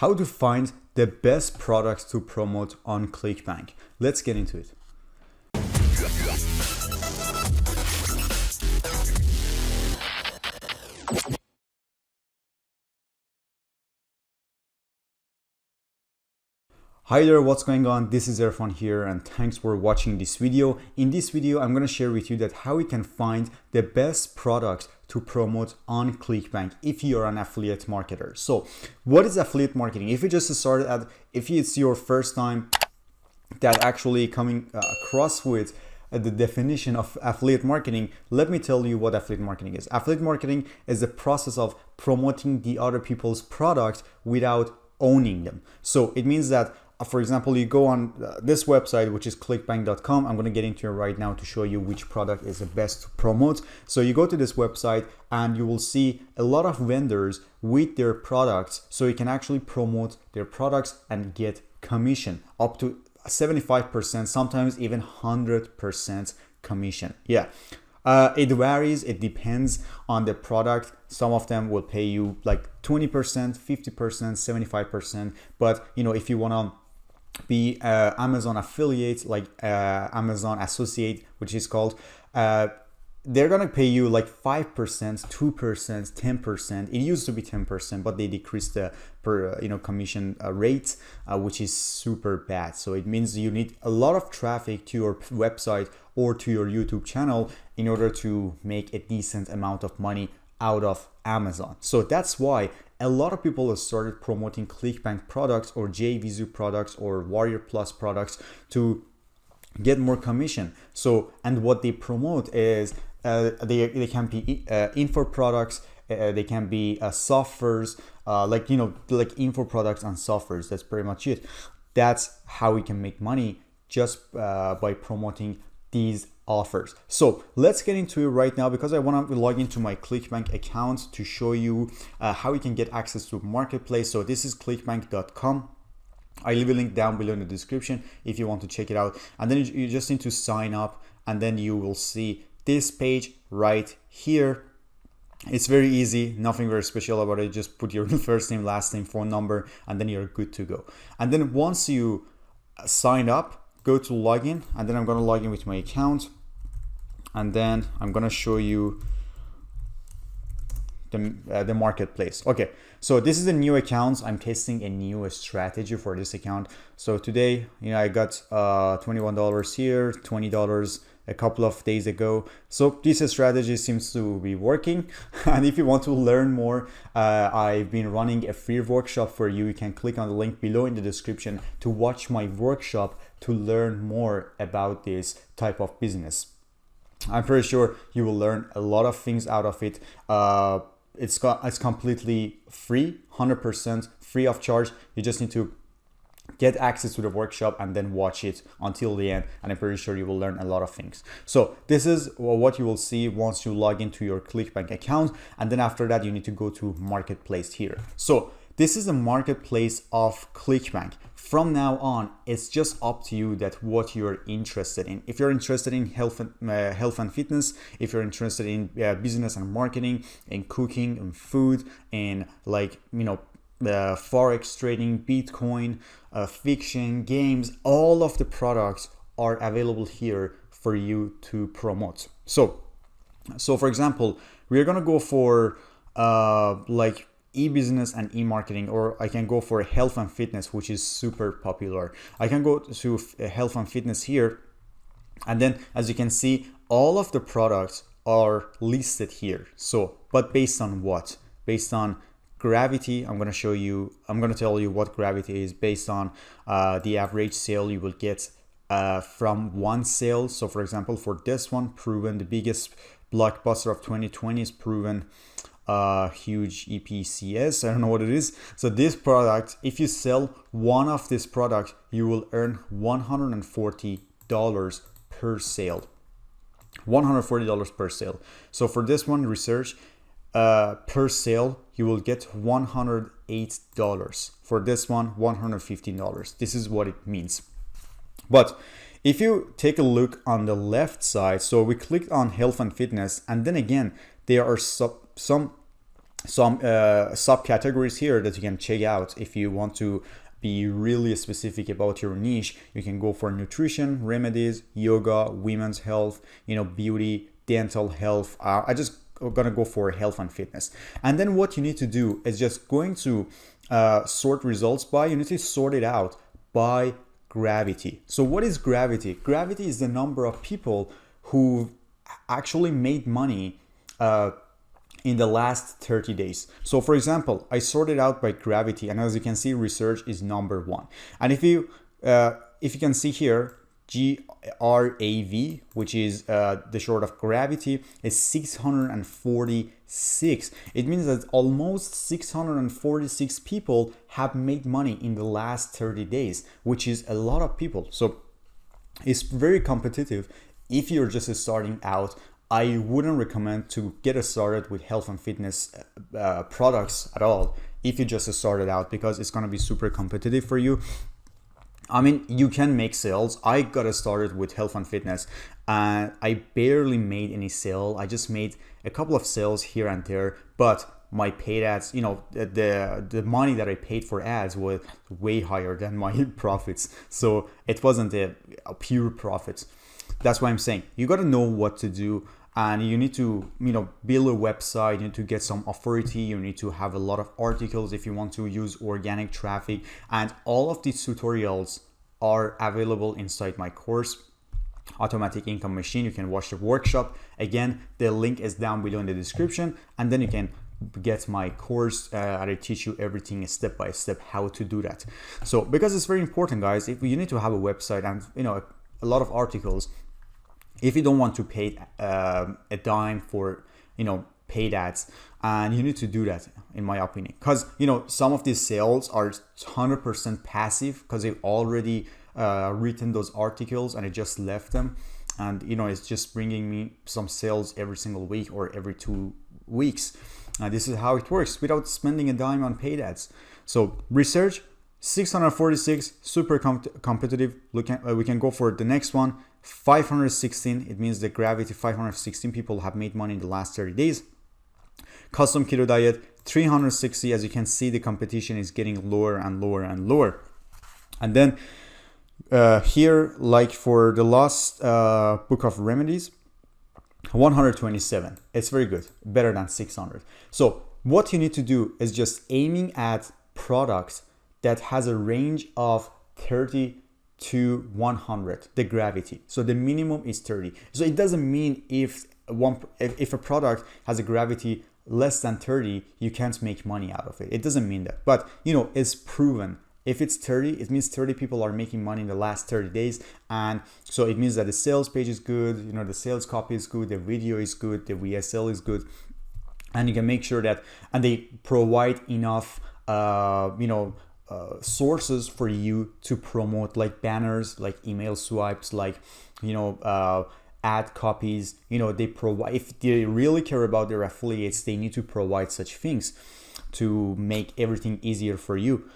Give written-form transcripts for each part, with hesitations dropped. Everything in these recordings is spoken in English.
how to find the best products to promote on Clickbank. Let's get into it. Hi there, what's going on? This is Erfan here and thanks for watching this video. In this video, I'm going to share with you that how you can find the best products to promote on Clickbank if you're an affiliate marketer. So what is affiliate marketing? If you just started at, if it's your first time that actually coming across with the definition of affiliate marketing, let me tell you what affiliate marketing is. Affiliate marketing is the process of promoting the other people's products without owning them. So it means that for example, you go on this website, which is clickbank.com. I'm going to get into it right now to show you which product is the best to promote. So you go to this website and you will see a lot of vendors with their products. So you can actually promote their products and get commission up to 75%, sometimes even 100% commission. Yeah. It varies, it depends on the product. Some of them will pay you like 20%, 50%, 75%. But you know, if you want to be Amazon affiliate, like Amazon associate, which is called, they're gonna pay you like 5%, 2%, 10%. It used to be 10%, but they decreased the commission rate, which is super bad. So it means you need a lot of traffic to your website or to your YouTube channel in order to make a decent amount of money out of Amazon. So that's why a lot of people have started promoting Clickbank products or JVZoo products or Warrior Plus products to get more commission. So, and what they promote is they can be info products, they can be softwares, like info products and softwares. That's pretty much it. That's how we can make money just by promoting these offers. So let's get into it right now because I want to log into my Clickbank account to show you how you can get access to marketplace. So this is clickbank.com. I leave a link down below in the description if you want to check it out. And then you just need to sign up and then you will see this page right here. It's very easy, nothing very special about it. Just put your first name, last name, phone number, and then you're good to go. And then once you sign up, go to login, and then I'm going to log in with my account, and then I'm going to show you the marketplace. Okay, so this is a new account. I'm testing a new strategy for this account. So today, I got $21 here, $20 a couple of days ago. So this strategy seems to be working. And if you want to learn more, I've been running a free workshop for you. You can click on the link below in the description to watch my workshop to learn more about this type of business. I'm pretty sure you will learn a lot of things out of it. It's completely free, 100% free of charge. You just need to get access to the workshop and then watch it until the end, and I'm pretty sure you will learn a lot of things. So this is what you will see once you log into your Clickbank account, and then after that you need to go to marketplace here. So this is a marketplace of Clickbank. From now on, it's just up to you that what you're interested in. If you're interested in health and fitness, if you're interested in business and marketing, in cooking and food, and forex trading, Bitcoin, fiction, games, all of the products are available here for you to promote. So for example, we're gonna go for e-business and e-marketing, or I can go for health and fitness, which is super popular. I can go to health and fitness here, and then as you can see, all of the products are listed here. So, but based on what? Based on gravity. I'm going to tell you what gravity is based on the average sale you will get from one sale. So for example, for this one, proven the biggest blockbuster of 2020 is proven huge EPCS. I don't know what it is. So this product, if you sell one of this product, you will earn $140 per sale. $140 per sale. So for this one, research per sale, you will get $108. For this one, $115. This is what it means. But if you take a look on the left side, so we clicked on health and fitness, and then again, there are some some subcategories here that you can check out if you want to be really specific about your niche. You can go for nutrition, remedies, yoga, women's health, beauty, dental health. I just gonna go for health and fitness. And then what you need to do is just going to sort results by, you need to sort it out by gravity. So what is gravity? Gravity is the number of people who actually made money in the last 30 days. So for example, I sorted out by gravity, and as you can see, research is number one. And if you can see here, GRAV, which is the short of gravity, is 646. It means that almost 646 people have made money in the last 30 days, which is a lot of people. So it's very competitive. If you're just starting out, I wouldn't recommend to get started with health and fitness products at all if you just started out, because it's going to be super competitive for you. I mean, you can make sales. I got started with health and fitness and I barely made any sale. I just made a couple of sales here and there, but my paid ads, the money that I paid for ads was way higher than my profits. So it wasn't a pure profit. That's why I'm saying you got to know what to do. And you need to, build a website. You need to get some authority. You need to have a lot of articles if you want to use organic traffic. And all of these tutorials are available inside my course, Automatic Income Machine. You can watch the workshop. Again, the link is down below in the description. And then you can get my course. I teach you everything step by step how to do that. So because it's very important, guys, if you need to have a website and, a lot of articles. If you don't want to pay a dime for, paid ads, and you need to do that, in my opinion, because, some of these sales are 100% passive because they've already written those articles and I just left them. And, it's just bringing me some sales every single week or every 2 weeks. This is how it works without spending a dime on paid ads. So research, 646, super competitive. We can go for the next one. 516, it means the gravity, 516 people have made money in the last 30 days. Custom keto diet, 360. As you can see, the competition is getting lower and lower and lower. And then here, like for the last book of remedies, 127. It's very good, better than 600. So what you need to do is just aiming at products that has a range of 30 to 100, the gravity. So the minimum is 30. So it doesn't mean if a product has a gravity less than 30, you can't make money out of it. It doesn't mean that. But it's proven. If it's 30, it means 30 people are making money in the last 30 days. And so it means that the sales page is good, the sales copy is good, the video is good, the VSL is good. And you can make sure that, and they provide enough, sources for you to promote, like banners, like email swipes, like ad copies. They provide, if they really care about their affiliates, they need to provide such things to make everything easier for you.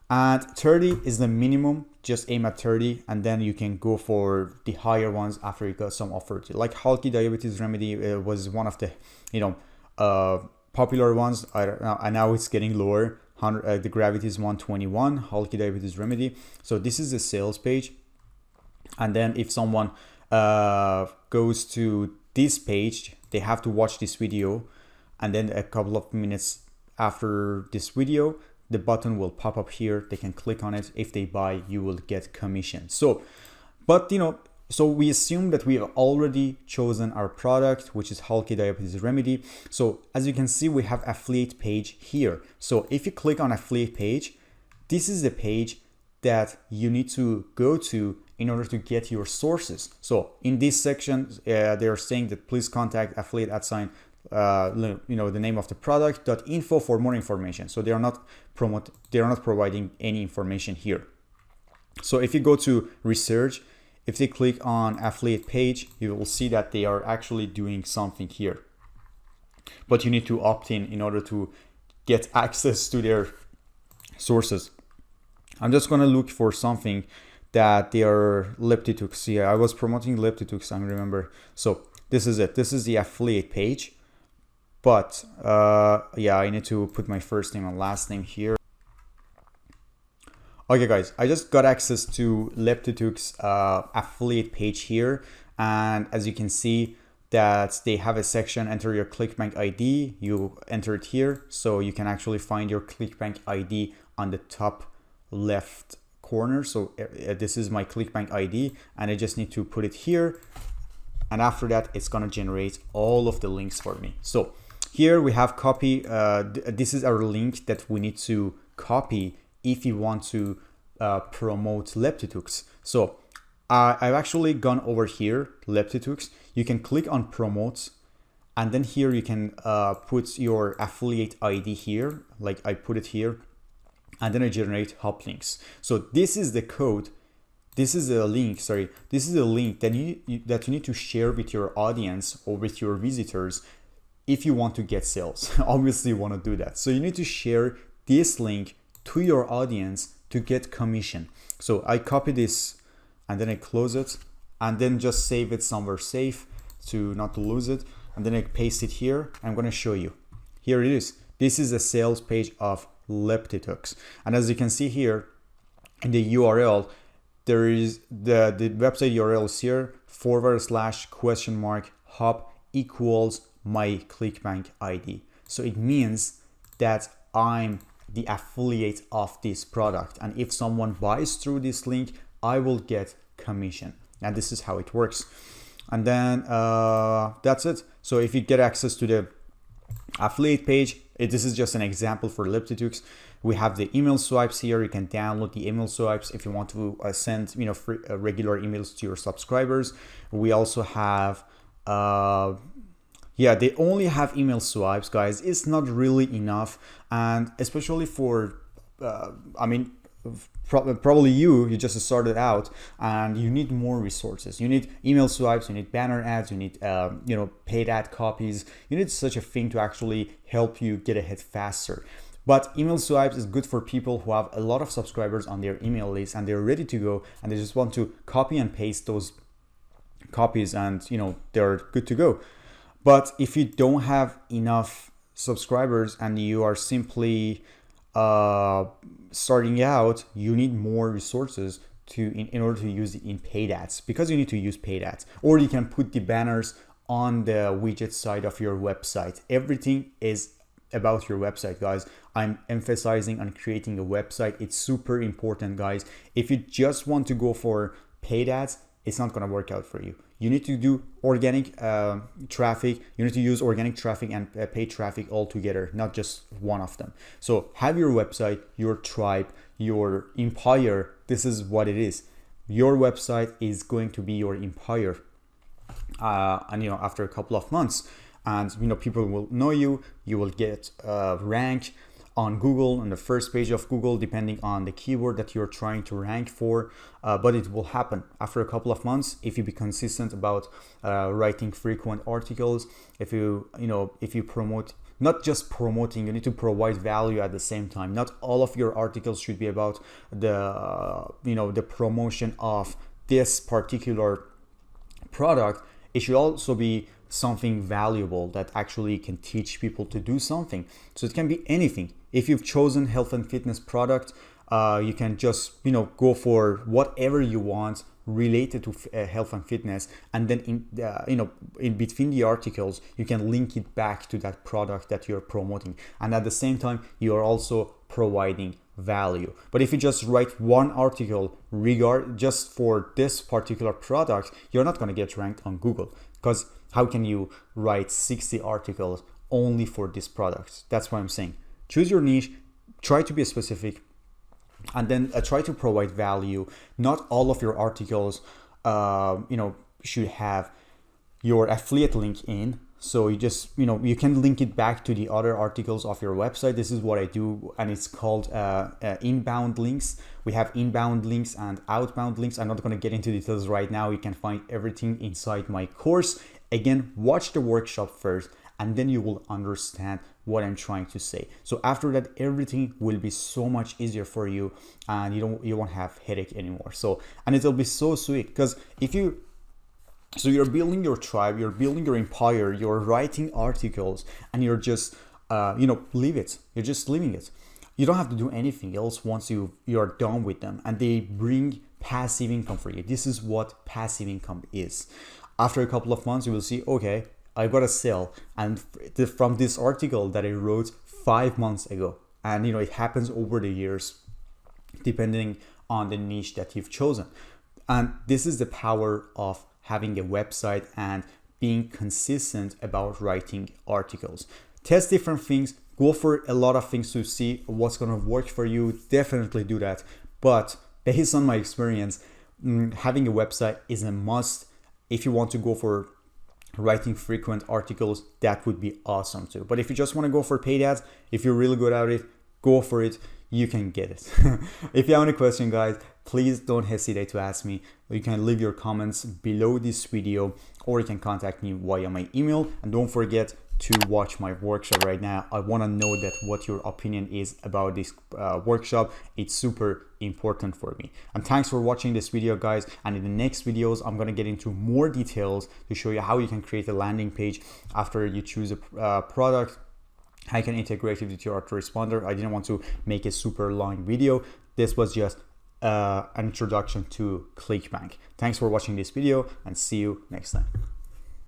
And 30 is the minimum. Just aim at 30, and then you can go for the higher ones after you got some authority. Like Halki Diabetes Remedy was one of the popular ones. And now it's getting lower. The gravity is 121, Halki Diabetes Remedy. So this is the sales page. And then if someone goes to this page, they have to watch this video. And then a couple of minutes after this video, the button will pop up here. They can click on it. If they buy, you will get commission. So, but so we assume that we have already chosen our product, which is Halki Diabetes Remedy. So as you can see, we have affiliate page here. So if you click on affiliate page, this is the page that you need to go to in order to get your sources. So in this section, they are saying that please contact affiliate @ the name of the product .info for more information. So they are not providing any information here. So if you go to research, if they click on affiliate page, you will see that they are actually doing something here. But you need to opt in order to get access to their sources. I'm just gonna look for something that they are Leptitux. Yeah, I was promoting Leptitux, I remember. So this is it. This is the affiliate page. But yeah, I need to put my first name and last name here. Okay guys, I just got access to Leptitude's affiliate page here, and as you can see that they have a section, enter your Clickbank ID. You enter it here, so you can actually find your Clickbank ID on the top left corner. So this is my Clickbank ID, and I just need to put it here, and after that it's gonna generate all of the links for me. So here we have copy. This is our link that we need to copy if you want to promote Leptitux. So I've actually gone over here, Leptitux. You can click on promote, and then here you can put your affiliate ID here, like I put it here, and then I generate hop links. So this is the code. This is a link, sorry. This is a link that you need to share with your audience or with your visitors if you want to get sales. Obviously you want to do that. So you need to share this link to your audience to get commission. So I copy this and then I close it and then just save it somewhere safe to not to lose it. And then I paste it here. I'm going to show you. Here it is. This is a sales page of Leptitux. And as you can see here in the URL, there is the website URL is here, / hop equals my Clickbank ID. So it means that I'm the affiliate of this product, and if someone buys through this link, I will get commission. And this is how it works. And then that's it. So if you get access to the affiliate page, this is just an example for Leptitux. We have the email swipes here. You can download the email swipes if you want to send free, regular emails to your subscribers. We also have yeah, they only have email swipes, guys. It's not really enough, and especially for I mean, probably you just started out and you need more resources. You need email swipes, you need banner ads, you need paid ad copies. You need such a thing to actually help you get ahead faster. But email swipes is good for people who have a lot of subscribers on their email list and they're ready to go and they just want to copy and paste those copies and they're good to go. But if you don't have enough subscribers and you are simply starting out, you need more resources in order to use it in paid ads, because you need to use paid ads. Or you can put the banners on the widget side of your website. Everything is about your website, guys. I'm emphasizing on creating a website. It's super important, guys. If you just want to go for paid ads, it's not going to work out for you. You need to do organic traffic. You need to use organic traffic and paid traffic all together, not just one of them. So have your website, your tribe, your empire. This is what it is. Your website is going to be your empire. And after a couple of months, and people will know you. You will get rank on Google, on the first page of Google, depending on the keyword that you're trying to rank for. But it will happen after a couple of months if you be consistent about writing frequent articles. If you promote, not just promoting, you need to provide value at the same time. Not all of your articles should be about the promotion of this particular product. It should also be something valuable that actually can teach people to do something. So it can be anything. If you've chosen health and fitness product, you can just go for whatever you want related to health and fitness, and then in between the articles you can link it back to that product that you're promoting, and at the same time you are also providing value. But if you just write one article just for this particular product, you're not going to get ranked on Google, because how can you write 60 articles only for this product? That's what I'm saying. Choose your niche, try to be specific, and then try to provide value. Not all of your articles should have your affiliate link in. So you just you can link it back to the other articles of your website. This is what I do, and it's called inbound links. We have inbound links and outbound links. I'm not going to get into details right now. You can find everything inside my course. Again, watch the workshop first, and then you will understand what I'm trying to say. So after that, everything will be so much easier for you, and you won't have headache anymore. So, and it'll be so sweet, because if you So you're building your tribe, you're building your empire, you're writing articles, and you're just, leave it. You're just leaving it. You don't have to do anything else once you're done with them, and they bring passive income for you. This is what passive income is. After a couple of months, you will see, okay, I got a sale, and from this article that I wrote 5 months ago, and it happens over the years, depending on the niche that you've chosen. And this is the power of having a website and being consistent about writing articles. Test different things, go for a lot of things to see what's going to work for you. Definitely do that. But based on my experience, having a website is a must. If you want to go for writing frequent articles, that would be awesome too. But if you just want to go for paid ads, if you're really good at it, go for it. You can get it. If you have any question, guys, please don't hesitate to ask me. You can leave your comments below this video, or you can contact me via my email. And don't forget to watch my workshop right now. I want to know that what your opinion is about this workshop. It's super important for me. And thanks for watching this video, guys. And in the next videos, I'm going to get into more details to show you how you can create a landing page after you choose a product. I can integrate it with your autoresponder. I didn't want to make a super long video. This was just an introduction to Clickbank. Thanks for watching this video, and see you next time.